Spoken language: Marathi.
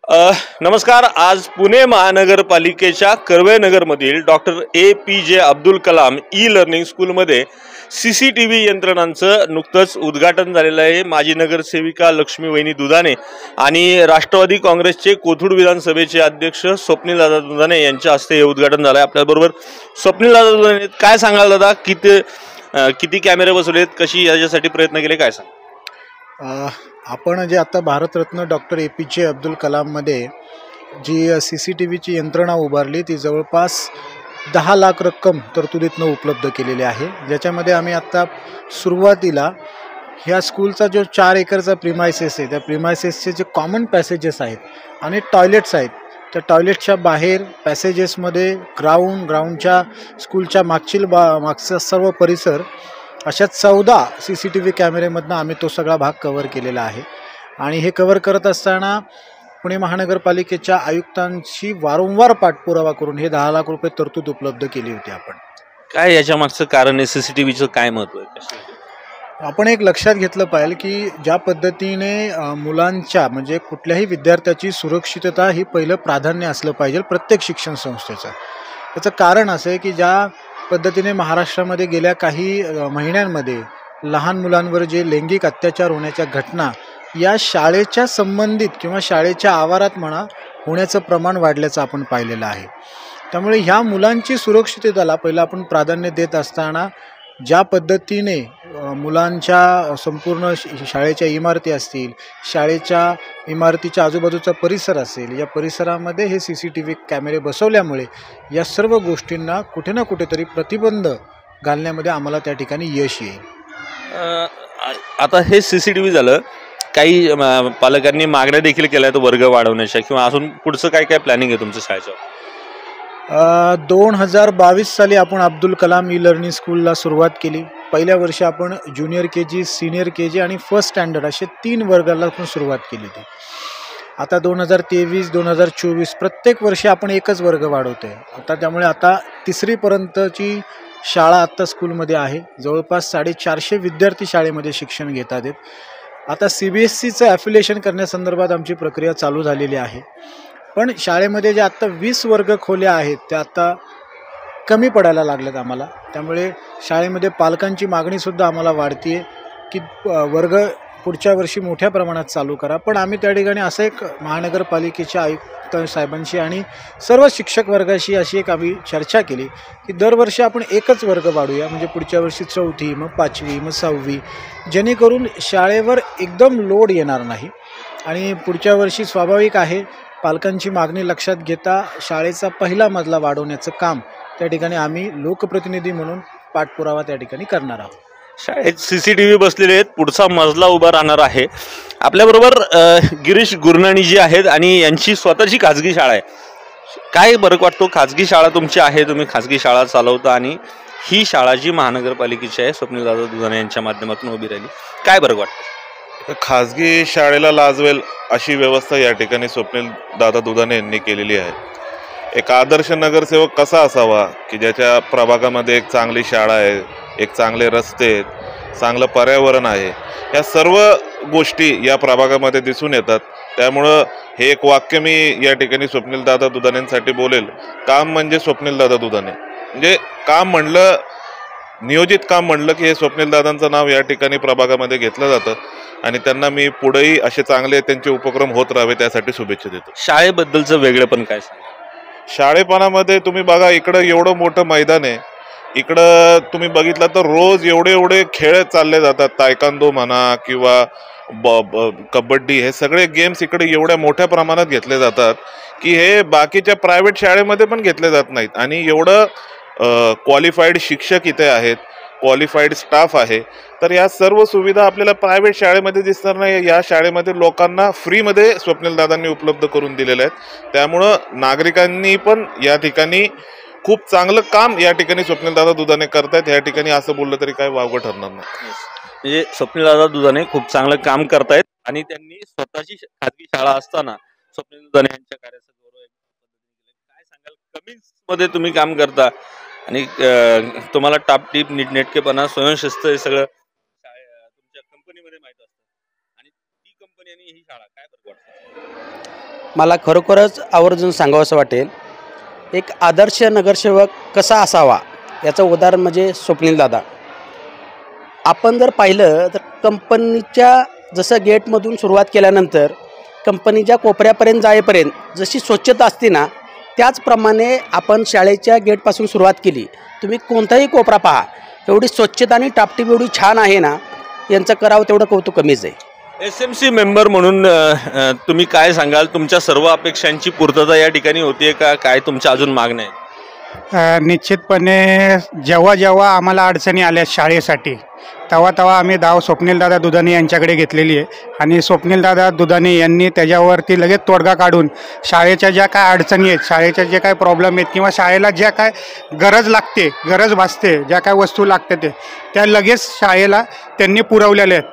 नमस्कार. आज पुणे महानगरपालिकेच्या कर्वेनगरमधील doctor APJ Abdul Kalam learning स्कूलमध्ये CCTV यंत्रणांचं नुकतंच उद्घाटन झालेलं आहे. माजी नगरसेविका लक्ष्मी वहिनी दुधाणे आणि राष्ट्रवादी काँग्रेसचे कोथरूड विधानसभेचे अध्यक्ष स्वप्नीलदादा दुधाणे यांच्या हस्ते हे उद्घाटन झालं आहे. आपल्याबरोबर स्वप्नीलदादा दुधाणे, काय सांगाल दादा? किती कॅमेरे बसवलेत, कशी याच्यासाठी प्रयत्न केले, काय सांग? आपण जे आता भारतरत्न डॉक्टर APJ अब्दुल कलाममध्ये जी CCTVची यंत्रणा उभारली ती जवळपास 10 लाख रक्कम तरतुदीतनं उपलब्ध केलेली आहे. ज्याच्यामध्ये आम्ही आत्ता सुरुवातीला ह्या स्कूलचा जो 4 एकरचा प्रिमायसेस आहे, त्या प्रिमायसेसचे जे कॉमन पॅसेजेस आहेत आणि टॉयलेट्स आहेत, त्या टॉयलेटच्या बाहेर पॅसेजेसमध्ये ग्राउंडच्या स्कूलच्या मागचा सर्व परिसर अशा 14 CCTV कॅमेरेमधनं आम्ही तो सगळा भाग कव्हर केलेला आहे. आणि हे कव्हर करत असताना पुणे महानगरपालिकेच्या आयुक्तांशी वारंवार पाठपुरावा करून हे 10 लाख रुपये तरतूद उपलब्ध केली होती. काय याच्या मागचं कारण आहे? CCTVचं काय महत्त्व आहे? आपण एक लक्षात घेतलं पाहिजे की ज्या पद्धतीने मुलांच्या म्हणजे कुठल्याही विद्यार्थ्याची सुरक्षितता ही पहिलं प्राधान्य असलं पाहिजे प्रत्येक शिक्षण संस्थेचं. त्याचं कारण असं आहे की ज्या पद्धतीने महाराष्ट्रामध्ये गेल्या काही महिन्यांमध्ये लहान मुलांवर जे लैंगिक अत्याचार होण्याच्या घटना या शाळेच्या संबंधित किंवा शाळेच्या आवारात होण्याचं प्रमाण वाढल्याचं आपण पाहिलेलं आहे. त्यामुळे ह्या मुलांची सुरक्षिततेला पहिलं आपण प्राधान्य देत असताना ज्या पद्धतीने मुलांच्या संपूर्ण शाळेच्या इमारती असतील, शाळेच्या इमारतीच्या आजूबाजूचा परिसर असेल, या परिसरामध्ये हे CCTV कॅमेरे बसवल्यामुळे या सर्व गोष्टींना कुठे ना कुठेतरी प्रतिबंध घालण्यामध्ये आम्हाला त्या ठिकाणी यश येईल. आता हे CCTV झालं, काही पालकांनी मागण्या देखील केल्या आहेत वर्ग वाढवण्याच्या, किंवा अजून पुढचं काय काय प्लॅनिंग आहे तुमच्या शाळेचं? 2022 साली आपण अब्दुल कलाम लर्निंग स्कूलला सुरुवात केली. पहिल्या वर्षी आपण ज्युनियर KG, सिनियर KG आणि फर्स्ट स्टँडर्ड असे 3 वर्गाला आपण सुरुवात केली होती. आता 2023, 2024 प्रत्येक वर्षी आपण एकच वर्ग वाढवतोय आता. त्यामुळे आता 3री पर्यंतची शाळा आत्ता स्कूलमध्ये आहे. जवळपास 450 विद्यार्थी शाळेमध्ये शिक्षण घेतात आहेत. आता CBSEचं ॲफिलिएशन करण्यासंदर्भात आमची प्रक्रिया चालू झालेली आहे. पण शाळेमध्ये जे आत्ता 20 वर्ग खोल्या आहेत त्या आत्ता कमी पडायला लागल्यात आम्हाला. त्यामुळे शाळेमध्ये पालकांची मागणीसुद्धा आम्हाला वाढती आहे की वर्ग पुढच्या वर्षी मोठ्या प्रमाणात चालू करा. पण आम्ही त्या ठिकाणी असं एक महानगरपालिकेच्या आयुक्त साहेबांशी आणि सर्व शिक्षक वर्गाशी अशी एक आम्ही चर्चा केली की दरवर्षी आपण एकच वर्ग वाढूया, म्हणजे पुढच्या वर्षी 4थी, मग 5वी, मग 6वी, जेणेकरून शाळेवर एकदम लोड येणार नाही. आणि पुढच्या वर्षी स्वाभाविक आहे पालकांची मागणी लक्षात घेता शाळेचा पहिला मजला वाढवण्याचं काम त्या ठिकाणी आम्ही लोकप्रतिनिधी म्हणून पाठपुरावा त्या ठिकाणी करणार आहोत. शाळेत CCTV बसलेले आहेत, पुढचा मजला उभा राहणार आहे. आपल्याबरोबर गिरीश गुरनाणी जी आहेत आणि यांची स्वतःची खाजगी शाळा आहे. काय फरक वाटतो? खाजगी शाळा तुमची आहे, तुम्ही खाजगी शाळा चालवता, आणि ही शाळा जी महानगरपालिकेची आहे स्वप्नीलदादा दुधाणे यांच्या माध्यमातून उभी राहिली, काय फरक वाटतं? खाजगी शाळेला लाजवेल अशी व्यवस्था या ठिकाणी स्वप्नीलदादा दुधाणे यांनी केलेली आहे. एक आदर्श नगरसेवक कसा असावा की ज्याच्या प्रभागामध्ये एक चांगली शाळा आहे, एक चांगले रस्ते आहेत, चांगलं पर्यावरण आहे, या सर्व गोष्टी या प्रभागामध्ये दिसून येतात. त्यामुळं हे एक वाक्य मी या ठिकाणी स्वप्नीलदादा दुधाणेंसाठी बोलेल. काम म्हणजे स्वप्नीलदादा दुधाणे. म्हणजे काम म्हणलं, नियोजित काम म्हणलं की हे स्वप्नीलदादांचं नाव या ठिकाणी प्रभागामध्ये घेतलं जातं. आणि त्यांना मी पुढेही असे चांगले त्यांचे उपक्रम होत राहावे त्यासाठी शुभेच्छा देतो. शाळेबद्दलचं वेगळेपण काय सांगा? शाळेपणामध्ये तुम्ही बघा, इकडं एवढं मोठं मैदान आहे, इकडं तुम्ही बघितलं तर रोज एवढे खेळ चालले जातात. तायकांदो म्हणा किंवा कबड्डी, हे सगळे गेम्स इकडे एवढ्या मोठ्या प्रमाणात घेतले जातात की हे बाकीच्या प्रायव्हेट शाळेमध्ये पण घेतले जात नाहीत. आणि एवढं क्वालिफाईड शिक्षक इथे आहेत, क्वालिफाईड स्टाफ आहे. तर या सर्व सुविधा आपल्याला प्रायव्हेट शाळेमध्ये दिसणार नाही. या शाळेमध्ये लोकांना फ्रीमध्ये स्वप्नीलदादांनी उपलब्ध करून दिलेल्या आहेत. त्यामुळं नागरिकांनी पण या ठिकाणी खूप चांगलं काम या ठिकाणी स्वप्नीलदादा दुधाणे करतायत. या ठिकाणी असं बोललं तरी काय वावगं ठरणार नाही. म्हणजे स्वप्नीलदादा दुधाणे खूप चांगलं काम करतायत आणि त्यांनी स्वतःची खाजगी शाळा असताना स्वप्नील दुधाणे यांच्या कार्याचा गौरव काय सांगाल? कमिन्स मध्ये तुम्ही काम करता आणि तुम्हाला टापटीप, नीटनेटकेपणा, स्वयंशिस्त हे सगळं तुमच्या कंपनीमध्ये माहीत असतं, आणि ती कंपनी आणि ही शाळा, काय फरक वाटतं? मला खरोखरच आवर्जून सांगावंसं वाटेल, एक आदर्श नगरसेवक कसा असावा याचं उदाहरण म्हणजे स्वप्नील दादा. आपण जर पाहिलं तर कंपनीच्या जसं गेटमधून सुरुवात केल्यानंतर कंपनीच्या कोपऱ्यापर्यंत जाईपर्यंत जशी स्वच्छता असते ना, त्याचप्रमाणे आपण शाळेच्या गेटपासून सुरुवात केली. तुम्ही कोणताही कोपरा पहा, एवढी स्वच्छता आणि टापटीप एवढी छान आहे ना, यांचं करावं तेवढं कौतुक कमीच आहे. SMC मेंबर म्हणून तुम्ही काय सांगाल? तुमच्या सर्व अपेक्षांची पूर्तता या ठिकाणी होते का? काय तुमच्या अजून मागण्या आहेत? निश्चितपणे जेव्हा जेव्हा आम्हाला अडचणी आल्या शाळेसाठी तेव्हा आम्ही धाव स्वप्नीलदादा दुधाणे यांच्याकडे घेतलेली आहे आणि स्वप्नीलदादा दुधाणे यांनी त्याच्यावरती लगेच तोडगा काढून शाळेच्या ज्या काय अडचणी आहेत, शाळेच्या जे काय प्रॉब्लेम आहेत किंवा शाळेला ज्या काय गरज भासते, ज्या काय वस्तू लागते त्या लगेच शाळेला त्यांनी पुरवलेल्या आहेत.